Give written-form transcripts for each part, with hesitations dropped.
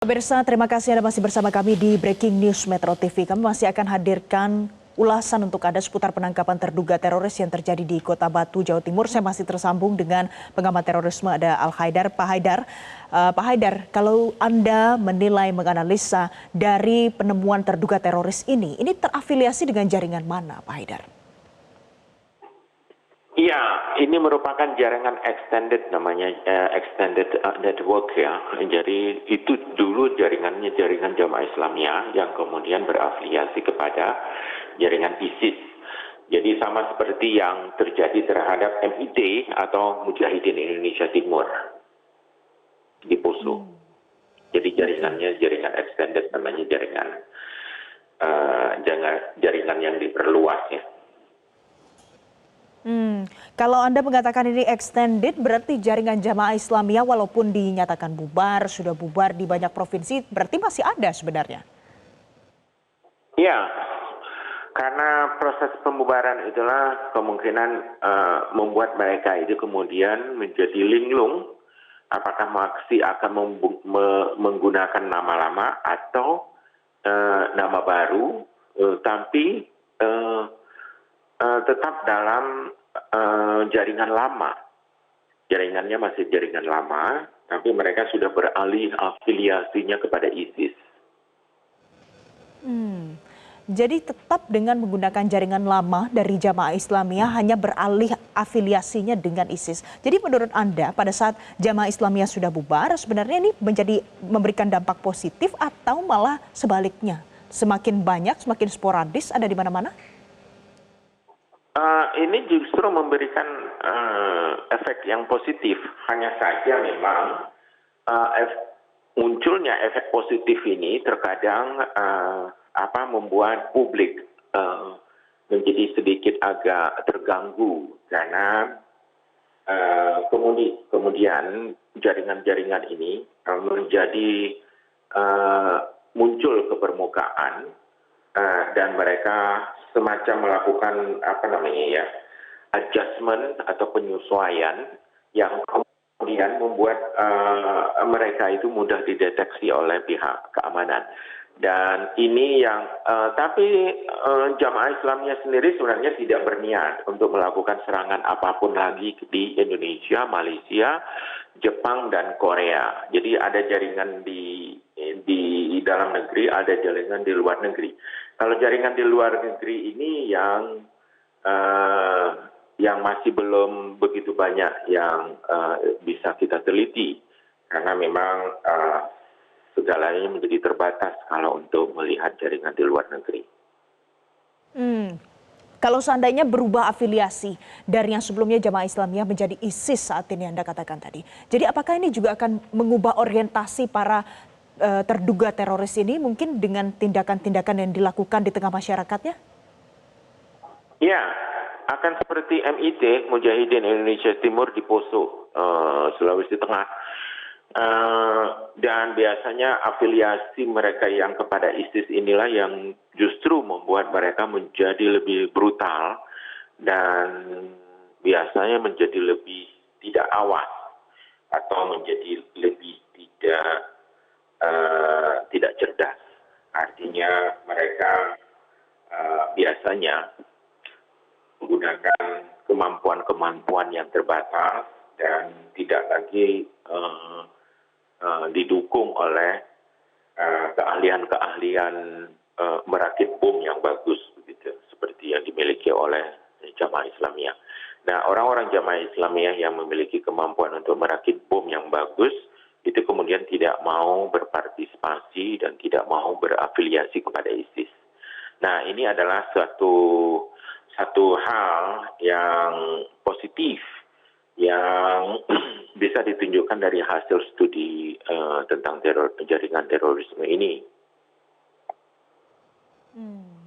Pemirsa, terima kasih Anda masih bersama kami di Breaking News Metro TV. Kami masih akan hadirkan ulasan untuk Anda seputar penangkapan terduga teroris yang terjadi di Kota Batu, Jawa Timur. Saya masih tersambung dengan pengamat terorisme ada Al Haidar. Pak Haidar, kalau Anda menilai menganalisa dari penemuan terduga teroris ini terafiliasi dengan jaringan mana, Pak Haidar? Iya, ini merupakan jaringan extended namanya, extended network ya. Jadi itu dulu jaringannya jaringan Jamaah Islamiyah yang kemudian berafiliasi kepada jaringan ISIS. Jadi sama seperti yang terjadi terhadap MIT atau Mujahidin Indonesia Timur di Poso. Jadi jaringannya jaringan extended namanya jaringan yang diperluas ya. Kalau Anda mengatakan ini extended, berarti jaringan Jamaah Islamiyah walaupun dinyatakan bubar, sudah bubar di banyak provinsi, berarti masih ada sebenarnya? Iya, karena proses pembubaran itulah kemungkinan membuat mereka itu kemudian menjadi linglung, apakah masih akan menggunakan nama lama atau nama baru, tapi tetap dalam jaringan lama. Jaringannya masih jaringan lama, tapi mereka sudah beralih afiliasinya kepada ISIS. Jadi tetap dengan menggunakan jaringan lama dari Jamaah Islamiyah hanya beralih afiliasinya dengan ISIS. Jadi menurut Anda pada saat Jamaah Islamiyah sudah bubar, sebenarnya ini memberikan dampak positif atau malah sebaliknya? Semakin banyak, semakin sporadis ada di mana-mana? Ini justru memberikan efek yang positif. Hanya saja memang munculnya efek positif ini terkadang membuat publik menjadi sedikit agak terganggu karena kemudian jaringan-jaringan ini menjadi muncul ke permukaan. Dan mereka semacam melakukan adjustment atau penyesuaian yang kemudian membuat mereka itu mudah dideteksi oleh pihak keamanan. Dan ini yang tapi Jamaah Islamiyah sendiri sebenarnya tidak berniat untuk melakukan serangan apapun lagi di Indonesia, Malaysia, Jepang dan Korea. Jadi ada jaringan di dalam negeri, ada jaringan di luar negeri. Kalau jaringan di luar negeri ini yang masih belum begitu banyak yang bisa kita teliti, karena memang segalanya menjadi terbatas kalau untuk melihat jaringan di luar negeri. Kalau seandainya berubah afiliasi dari yang sebelumnya Jamaah Islamiyah menjadi ISIS saat ini Anda katakan tadi. Jadi apakah ini juga akan mengubah orientasi para terduga teroris ini mungkin dengan tindakan-tindakan yang dilakukan di tengah masyarakatnya? Ya, akan seperti MIT, Mujahidin Indonesia Timur di Poso, Sulawesi Tengah. Dan biasanya afiliasi mereka yang kepada ISIS inilah yang justru membuat mereka menjadi lebih brutal dan biasanya menjadi lebih tidak awas atau menjadi lebih tidak cerdas. Artinya mereka biasanya menggunakan kemampuan-kemampuan yang terbatas dan tidak lagi didukung oleh keahlian-keahlian merakit bom yang bagus, begitu, seperti yang dimiliki oleh Jamaah Islamiyah. Nah, orang-orang Jamaah Islamiyah yang memiliki kemampuan untuk merakit bom yang bagus, itu kemudian tidak mau berpartisipasi dan tidak mau berafiliasi kepada ISIS. Nah, ini adalah satu hal yang positif yang bisa ditunjukkan dari hasil studi tentang jaringan terorisme ini.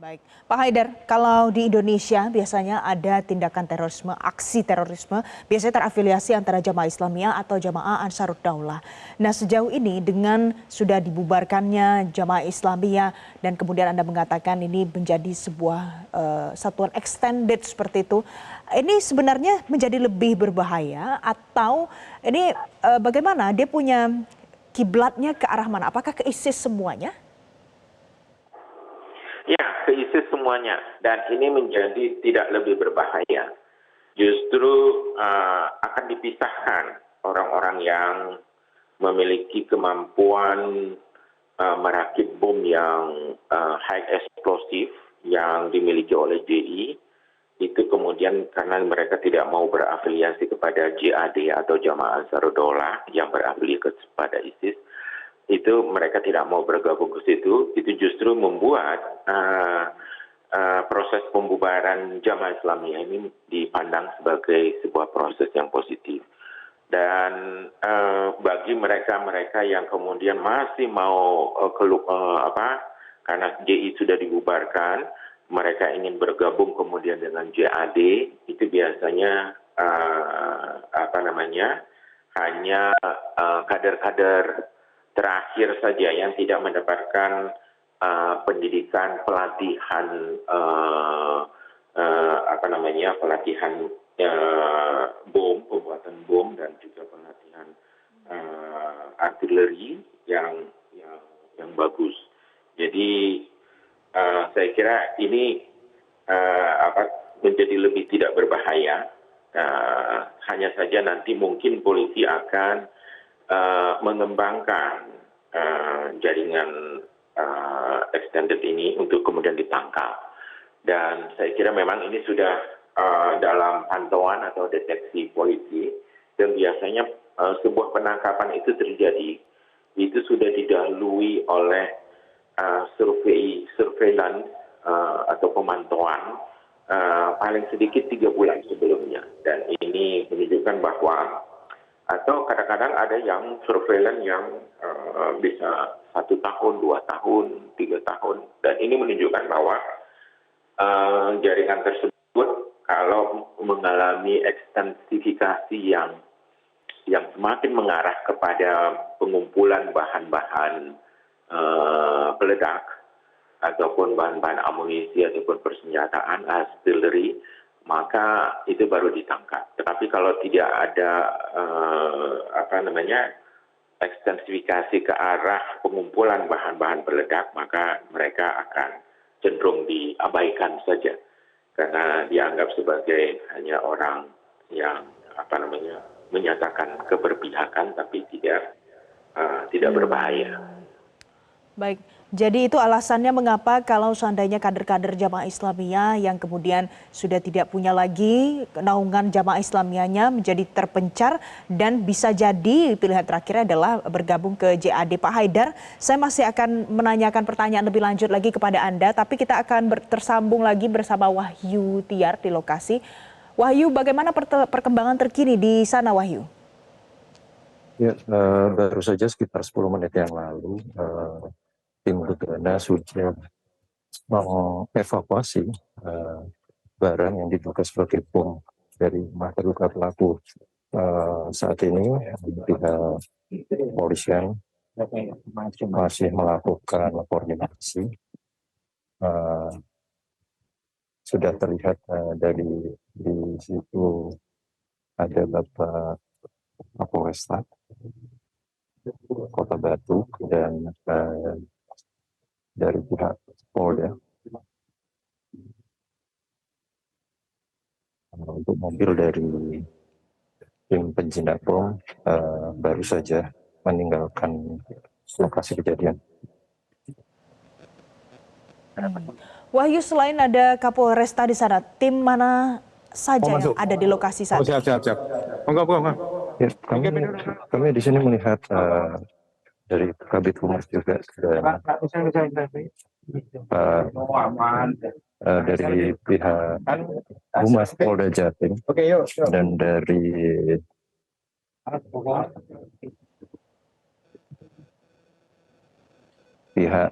Baik, Pak Haidar, kalau di Indonesia biasanya ada tindakan terorisme, aksi terorisme, biasanya terafiliasi antara Jamaah Islamiyah atau Jamaah Ansarud Daulah. Nah, sejauh ini dengan sudah dibubarkannya Jamaah Islamiyah dan kemudian Anda mengatakan ini menjadi sebuah satuan extended seperti itu, ini sebenarnya menjadi lebih berbahaya atau ini bagaimana dia punya kiblatnya ke arah mana? Apakah ke ISIS semuanya? Ya, ke ISIS semuanya. Dan ini menjadi tidak lebih berbahaya. Justru akan dipisahkan orang-orang yang memiliki kemampuan merakit bom yang high explosive yang dimiliki oleh JI. Itu kemudian karena mereka tidak mau berafiliasi kepada JAD atau Jamaah Ansarud Daulah yang berafiliasi kepada ISIS, itu mereka tidak mau bergabung ke situ. Itu justru membuat proses pembubaran Jamaah Islamiyah ini dipandang sebagai sebuah proses yang positif. Dan bagi mereka-mereka yang kemudian masih mau karena JI sudah dibubarkan, mereka ingin bergabung kemudian dengan JAD, itu biasanya hanya kader-kader terakhir saja yang tidak mendapatkan pendidikan pelatihan bom, pembuatan bom, dan juga pelatihan artileri yang bagus. Jadi saya kira ini menjadi lebih tidak berbahaya. Hanya saja nanti mungkin polisi akan mengembangkan jaringan extended ini untuk kemudian ditangkap. Dan saya kira memang ini sudah dalam pantauan atau deteksi polisi, dan biasanya sebuah penangkapan itu terjadi, itu sudah didahului oleh surveillance atau pemantauan paling sedikit 3 bulan sebelumnya. Dan ini menunjukkan bahwa, atau kadang-kadang ada yang surveillance yang bisa 1 tahun, 2 tahun, 3 tahun. Dan ini menunjukkan bahwa jaringan tersebut kalau mengalami ekstensifikasi yang semakin mengarah kepada pengumpulan bahan-bahan peledak ataupun bahan-bahan amunisi ataupun persenjataan artileri, maka itu baru ditangkap. Tetapi kalau tidak ada ekstensifikasi ke arah pengumpulan bahan-bahan peledak, maka mereka akan cenderung diabaikan saja karena dianggap sebagai hanya orang yang menyatakan keberpihakan tapi tidak berbahaya. Baik, jadi itu alasannya mengapa kalau seandainya kader-kader Jamaah Islamiyah yang kemudian sudah tidak punya lagi naungan Jamaah Islamiyahnya menjadi terpencar dan bisa jadi pilihan terakhirnya adalah bergabung ke JAD. Pak Haidar, saya masih akan menanyakan pertanyaan lebih lanjut lagi kepada Anda, tapi kita akan tersambung lagi bersama Wahyu Tiar di lokasi. Wahyu, bagaimana perkembangan terkini di sana, Wahyu? Ya, baru saja sekitar 10 menit yang lalu, tim Gegana sudah mengevakuasi barang yang diduga sebagai bom dari rumah terduga pelaku. Saat ini pihak kepolisian masih melakukan koordinasi. Sudah terlihat dari di situ ada Bapak Kapolresta Kota Batu dan dari pihak Polda. Untuk mobil dari tim penjinak bom baru saja meninggalkan lokasi kejadian. Wahyu, selain ada Kapolresta di sana, tim mana saja yang ada di lokasi saat ini? Siap. Enggak. Ya, kami di sini melihat dari Kabid Humas juga dan dari pihak Humas Polda Jatim dan dari pihak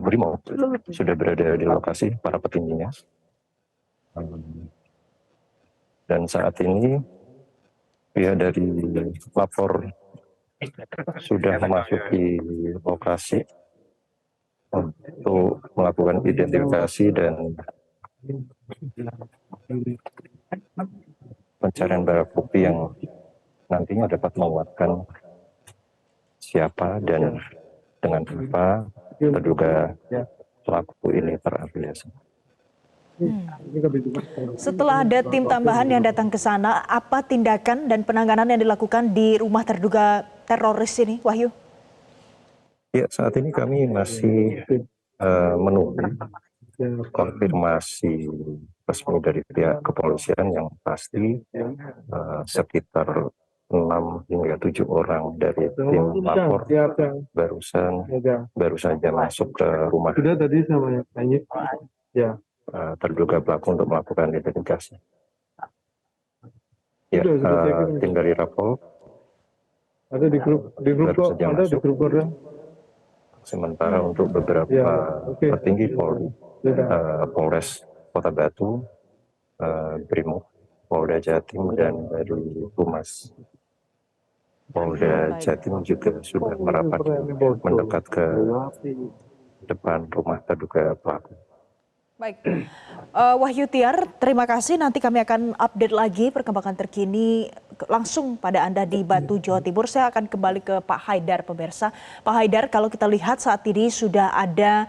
Brimob sudah berada di lokasi, para petingginya. Dan saat ini pihak dari lapor sudah memasuki lokasi untuk melakukan identifikasi dan pencarian barang bukti yang nantinya dapat menguatkan siapa dan dengan apa terduga pelaku ini terafiliasi. Setelah ada tim tambahan yang datang ke sana, apa tindakan dan penanganan yang dilakukan di rumah terduga teroris ini, Wahyu? Ya, saat ini kami masih menunggu konfirmasi resmi dari pihak kepolisian yang pasti sekitar 6 hingga 7 orang dari tim lapor baru saja masuk ke rumah terduga pelaku untuk melakukan identifikasi. Ya, tim dari Rapol ada di grup baru saja ada di masuk. grup orang. Sementara untuk beberapa petinggi Polri, Polres Kota Batu, Brimob, Polda Jatim, dan dari Humas Polda Jatim juga sudah merapat mendekat ke depan rumah terduga pelaku. Baik, Wahyu Tiar, terima kasih. Nanti kami akan update lagi perkembangan terkini langsung pada Anda di Batu, Jawa Timur. Saya akan kembali ke Pak Haidar, pemirsa. Pak Haidar, kalau kita lihat saat ini sudah ada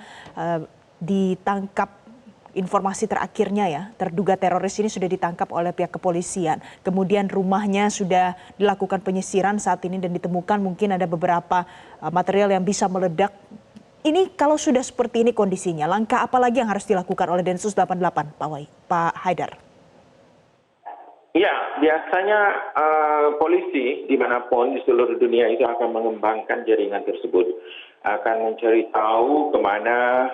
ditangkap informasi terakhirnya ya, terduga teroris ini sudah ditangkap oleh pihak kepolisian. Kemudian rumahnya sudah dilakukan penyisiran saat ini dan ditemukan mungkin ada beberapa material yang bisa meledak. Ini kalau sudah seperti ini kondisinya, langkah apa lagi yang harus dilakukan oleh Densus 88, Pak Haidar? Ya, biasanya polisi dimanapun di seluruh dunia itu akan mengembangkan jaringan tersebut, akan mencari tahu kemana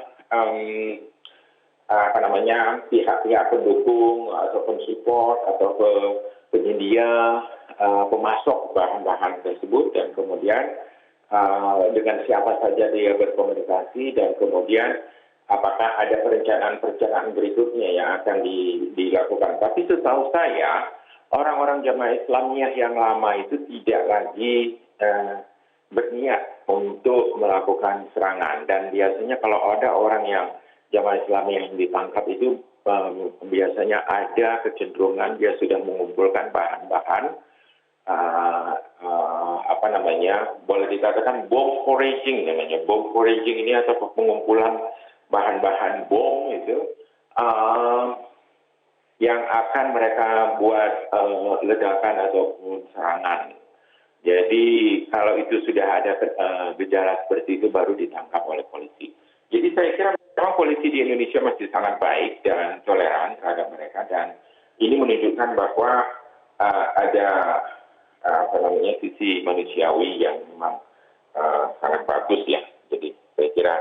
pihak-pihak pendukung ataupun support atau penyedia pemasok bahan-bahan tersebut, dan kemudian dengan siapa saja dia berkomunikasi, dan kemudian apakah ada perencanaan berikutnya yang akan dilakukan. Tapi setahu saya, orang-orang jamaah Islamiyah yang lama itu tidak lagi berniat untuk melakukan serangan. Dan biasanya kalau ada orang yang jamaah Islamiyah yang ditangkap itu biasanya ada kecenderungan dia sudah mengumpulkan bahan-bahan boleh dikatakan bom foraging namanya. Bom foraging ini atau pengumpulan bahan-bahan bom itu yang akan mereka buat ledakan ataupun serangan. Jadi kalau itu sudah ada gejala seperti itu baru ditangkap oleh polisi. Jadi saya kira memang polisi di Indonesia masih sangat baik dan toleran terhadap mereka, dan ini menunjukkan bahwa ada sisi manusiawi yang memang sangat bagus ya. Jadi saya kira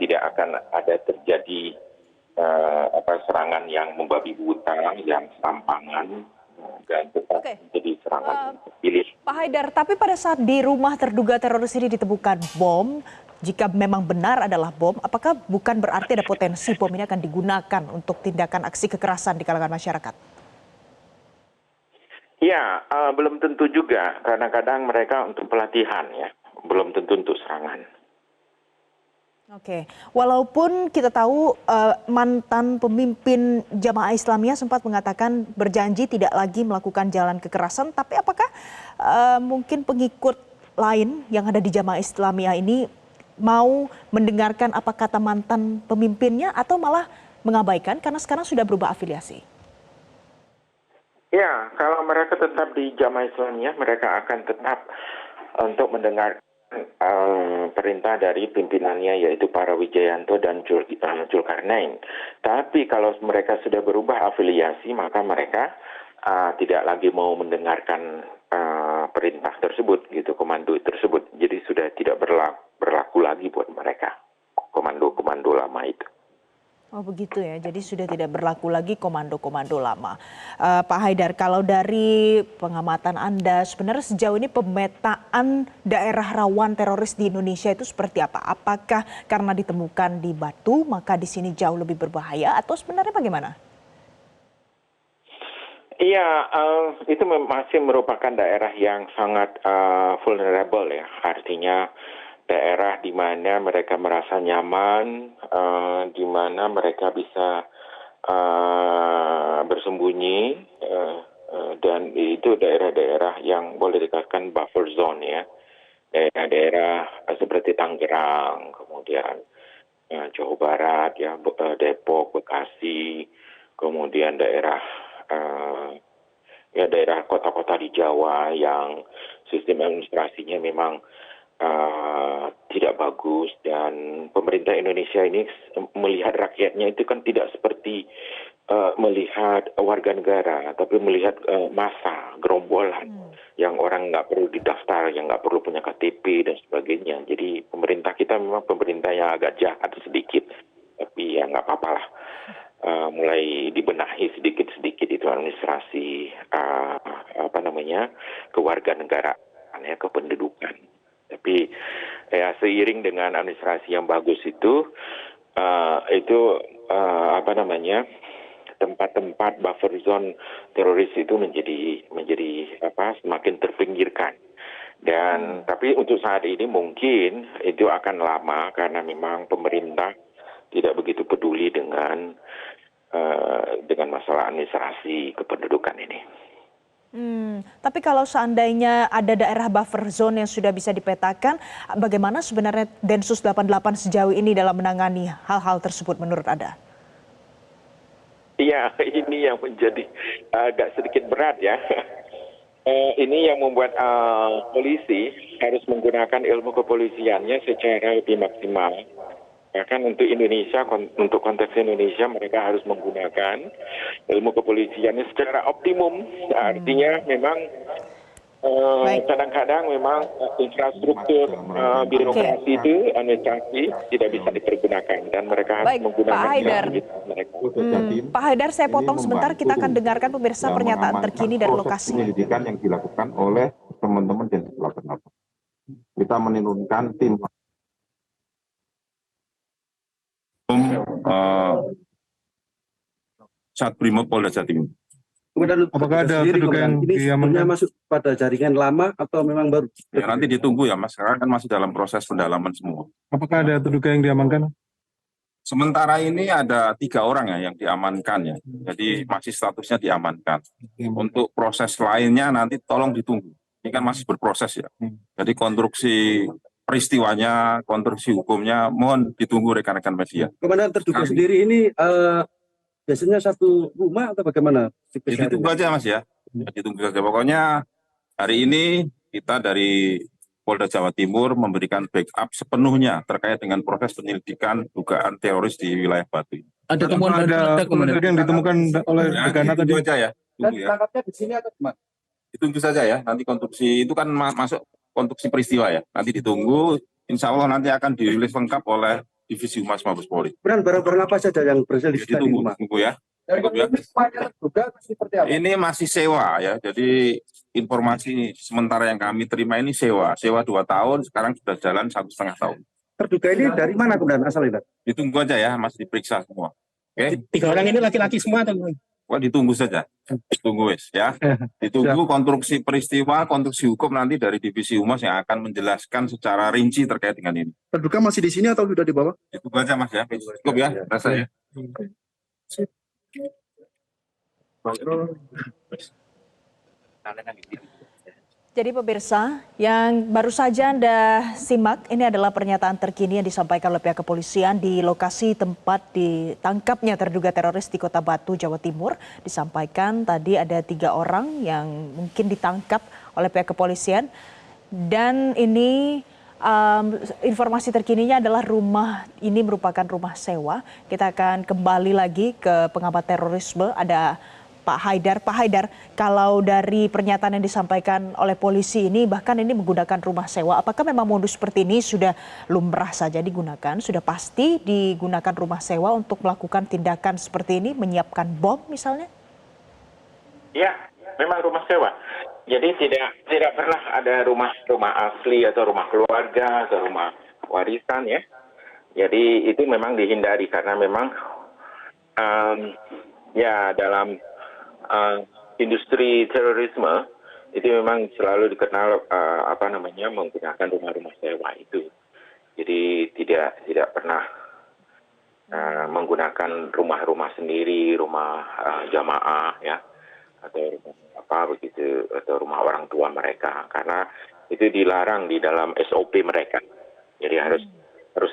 tidak akan ada terjadi serangan yang membabi buta, yang serampangan, dan tetap menjadi serangan yang terpilih. Pak Haidar, tapi pada saat di rumah terduga teroris ini ditemukan bom, jika memang benar adalah bom, apakah bukan berarti ada potensi bom ini akan digunakan untuk tindakan aksi kekerasan di kalangan masyarakat? Ya, belum tentu juga. Kadang-kadang mereka untuk pelatihan ya, belum tentu untuk serangan. Oke, walaupun kita tahu mantan pemimpin Jamaah Islamiyah sempat mengatakan berjanji tidak lagi melakukan jalan kekerasan, tapi apakah mungkin pengikut lain yang ada di Jamaah Islamiyah ini mau mendengarkan apa kata mantan pemimpinnya atau malah mengabaikan karena sekarang sudah berubah afiliasi? Ya, kalau mereka tetap di Jamaah Islamiyah, mereka akan tetap untuk mendengar perintah dari pimpinannya, yaitu para Wijayanto dan Zulkarnain. Tapi kalau mereka sudah berubah afiliasi, maka mereka tidak lagi mau mendengarkan perintah tersebut, gitu, komando tersebut. Jadi sudah tidak berlaku lagi buat mereka komando-komando lama itu. Oh begitu ya, jadi sudah tidak berlaku lagi komando-komando lama. Pak Haidar, kalau dari pengamatan Anda, sebenarnya sejauh ini pemetaan daerah rawan teroris di Indonesia itu seperti apa? Apakah karena ditemukan di Batu, maka di sini jauh lebih berbahaya, atau sebenarnya bagaimana? Iya, itu masih merupakan daerah yang sangat vulnerable ya, artinya daerah di mana mereka merasa nyaman, di mana mereka bisa bersembunyi, dan itu daerah-daerah yang boleh dikatakan buffer zone ya. daerah-daerah seperti Tangerang, kemudian Jawa Barat, ya, Depok, Bekasi, kemudian daerah daerah kota-kota di Jawa yang sistem administrasinya memang tidak bagus, dan pemerintah Indonesia ini melihat rakyatnya itu kan tidak seperti melihat warga negara, tapi melihat massa, gerombolan yang orang nggak perlu didaftar, yang nggak perlu punya KTP dan sebagainya. Jadi pemerintah kita memang pemerintah yang agak jahat sedikit, tapi ya nggak apa-apa lah. Mulai dibenahi sedikit-sedikit itu administrasi kewarganegaraan, ya, kependudukan. Tapi ya seiring dengan administrasi yang bagus itu tempat-tempat buffer zone teroris itu menjadi semakin terpinggirkan. Dan tapi untuk saat ini mungkin itu akan lama karena memang pemerintah tidak begitu peduli dengan masalah administrasi kependudukan ini. Tapi kalau seandainya ada daerah buffer zone yang sudah bisa dipetakan, bagaimana sebenarnya Densus 88 sejauh ini dalam menangani hal-hal tersebut menurut Anda? Iya, ini yang menjadi agak sedikit berat, ya. Ini yang membuat polisi harus menggunakan ilmu kepolisiannya secara lebih maksimal. Bahkan untuk Indonesia, untuk konteks Indonesia, mereka harus menggunakan ilmu kepolisiannya secara optimum. Artinya memang kadang-kadang memang infrastruktur birokrasi itu, administrasi tidak bisa dipergunakan, dan mereka harus menggunakan Pak Haidar. mereka. Pak Haidar, saya potong sebentar, kita akan dengarkan pemirsa pernyataan terkini dari lokasi. Penyelidikan yang dilakukan oleh teman-teman Densus 88. Kita menurunkan tim Satbrimob Polda Jatim. Apakah ada terduga yang ini sebenarnya diamankan? masuk pada jaringan lama atau memang baru? Ya, nanti ditunggu ya Mas, sekarang kan masih dalam proses pendalaman semua. Apakah ada terduga yang diamankan? Sementara ini ada 3 orang ya yang diamankan ya, jadi masih statusnya diamankan. Untuk proses lainnya nanti tolong ditunggu, ini kan masih berproses ya. Jadi konstruksi peristiwanya, konstruksi hukumnya mohon ditunggu rekan-rekan media. Komandan terduga sendiri ini biasanya satu rumah atau bagaimana? Jadi tunggu aja Mas ya, ditunggu saja. Pokoknya hari ini kita dari Polda Jawa Timur memberikan backup sepenuhnya terkait dengan proses penyelidikan dugaan teroris di wilayah Batu. Ada temuan yang ditemukan oleh Gegana tadi? Tunggu aja ya, tunggu ya. Tangkapnya di sini atau gimana? Ditunggu saja ya, nanti konstruksi itu kan masuk konstruksi peristiwa ya. Nanti ditunggu, insya Allah nanti akan dirilis lengkap oleh Divisi Humas Mabes Polri. Barang-barang apa saja yang berhasil disita di Ditunggu, rumah? tunggu ya. Dari terduga seperti apa? Ini masih sewa ya, jadi informasi sementara yang kami terima ini sewa 2 tahun, sekarang sudah jalan 1,5 tahun. Terduga ini dari mana kemudian asalnya? Ditunggu aja ya, masih diperiksa semua. Oke? 3 orang ini laki-laki semua atau gimana? Wah, ditunggu saja, tunggu wes ya. Ditunggu konstruksi peristiwa, konstruksi hukum nanti dari Divisi Humas yang akan menjelaskan secara rinci terkait dengan ini. Terduga masih di sini atau sudah dibawa? Ditunggu aja Mas ya, cukup ya, rasanya. Jadi pemirsa, yang baru saja Anda simak, ini adalah pernyataan terkini yang disampaikan oleh pihak kepolisian di lokasi tempat ditangkapnya terduga teroris di Kota Batu, Jawa Timur. Disampaikan tadi ada 3 orang yang mungkin ditangkap oleh pihak kepolisian. Dan ini informasi terkininya adalah rumah ini merupakan rumah sewa. Kita akan kembali lagi ke pengamat terorisme, ada Pak Haidar. Pak Haidar, kalau dari pernyataan yang disampaikan oleh polisi ini, bahkan ini menggunakan rumah sewa, apakah memang modus seperti ini sudah lumrah saja digunakan? Sudah pasti digunakan rumah sewa untuk melakukan tindakan seperti ini, menyiapkan bom misalnya? Ya, memang rumah sewa. Jadi tidak pernah ada rumah asli atau rumah keluarga atau rumah warisan, ya. Jadi itu memang dihindari karena memang dalam industri terorisme itu memang selalu dikenal menggunakan rumah-rumah sewa itu. Jadi tidak pernah menggunakan rumah-rumah sendiri, rumah jamaah ya, atau rumah atau rumah orang tua mereka, karena itu dilarang di dalam SOP mereka. Jadi harus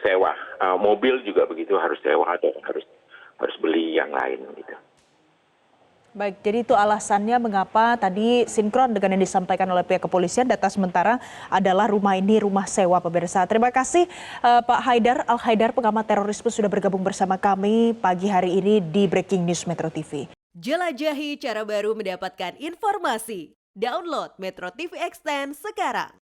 sewa. Mobil juga begitu, harus sewa atau harus beli yang lain gitu. Baik, jadi itu alasannya mengapa tadi sinkron dengan yang disampaikan oleh pihak kepolisian, data sementara adalah rumah ini rumah sewa, pemirsa. Terima kasih Pak Haidar Al-Haidar, pengamat terorisme, sudah bergabung bersama kami pagi hari ini di Breaking News Metro TV. Jelajahi cara baru mendapatkan informasi. Download Metro TV Extend sekarang.